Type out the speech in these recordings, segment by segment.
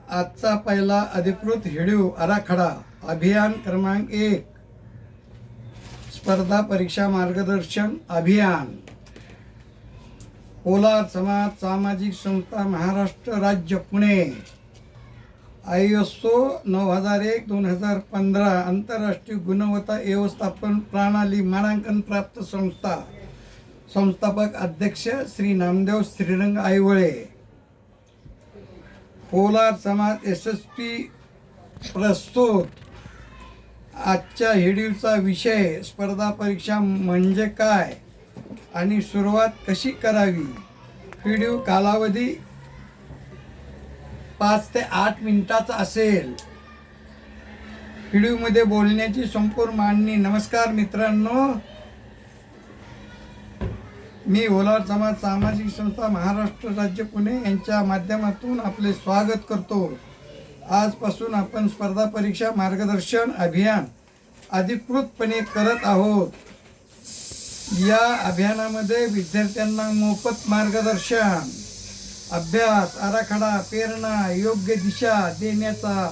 आजचा पहिला अधिकृत व्हिडिओ आराखडा अभियान क्रमांक 1 स्पर्धा परीक्षा मार्गदर्शन अभियान कोलार समाज सामाजिक संस्था महाराष्ट्र राज्य पुणे ISO 9001-2015 आंतरराष्ट्रीय गुणवत्ता व्यवस्थापन प्रणाली मानांकन प्राप्त संस्था संस्थापक अध्यक्ष श्री नामदेव श्रीरंग आईवळे कोलार समाज SSP प्रस्तुत आजच्या व्हिडिओचा विषय स्पर्धा परीक्षा म्हणजे काय आणि सुरुवात कशी करावी। व्हिडिओ कालावधी 5 ते 8 मिनिटाचा असेल। व्हिडिओमध्ये बोलण्याची संपूर्ण मांडणी। नमस्कार मित्रांनो, मी कोलार समाज सामाजिक संस्था महाराष्ट्र राज्य पुणे यांच्या माध्यमातून आपले स्वागत करतो। आजपासून आपण स्पर्धा परीक्षा मार्गदर्शन अभियान अधिकृतपणे करत आहोत। या अभियानामध्ये विद्यार्थ्यांना मोफत मार्गदर्शन, अभ्यास आराखडा, प्रेरणा, योग्य दिशा देण्याचा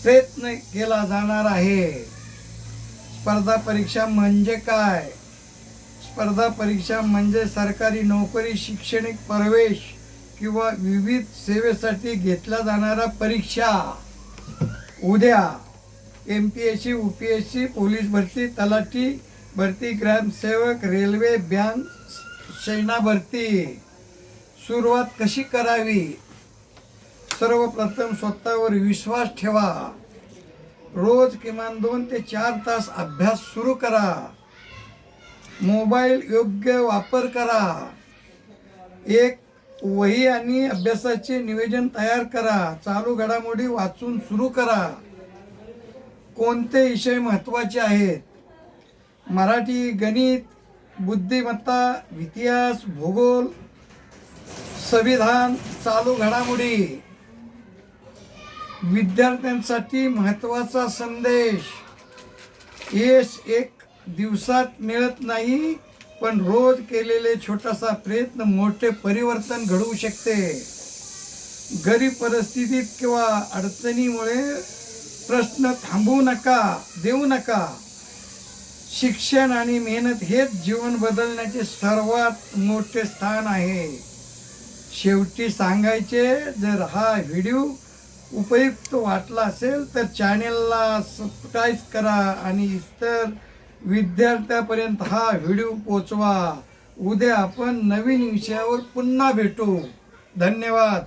प्रयत्न केला जाणार आहे। स्पर्धा परीक्षा म्हणजे काय? स्पर्धा परीक्षा म्हणजे सरकारी नोकरी, शैक्षणिक प्रवेश किंवा विविध सेवेसाठी घेतल्या जाणाऱ्या परीक्षा। उद्या MPSC, UPSC, पोलीस भरती, तलाठी भरती, ग्रामसेवक, रेल्वे, बँक, सेना भरती। सुरुवात कशी करावी? सर्वप्रथम स्वतःवर विश्वास ठेवा। रोज किमान 2 ते 4 तास अभ्यास सुरू करा। मोबाईल योग्य वापर करा। एक वही आणि अभ्यासाचे नियोजन तयार करा। चालू घडामोडी वाचून सुरू करा। कोणते विषय महत्त्वाचे आहेत? मराठी, गणित, बुद्धिमत्ता, इतिहास, भूगोल, संविधान, चालू घडामोडी। विद्यार्थ्यांसाठी महत्त्वाचा संदेश: यश एक दिवसात मिळत नाही, पण रोज केलेले छोटासा प्रयत्न मोठे परिवर्तन घडवू शकते। गरीब परिस्थितीत किंवा अडचणीमुळे प्रश्न देऊ नका। शिक्षण आणि मेहनत हेच जीवन बदलण्याचे सर्वात मोठे स्थान आहे। शेवटी सांगायचे, जर हा व्हिडिओ उपयुक्त वाटला असेल तर चॅनेलला सबस्क्राईब करा आणि इतर विद्यार्थ्यांपर्यंत हा व्हिडिओ पोहोचवा। उद्या आपण नवीन विषयावर पुन्हा भेटू। धन्यवाद।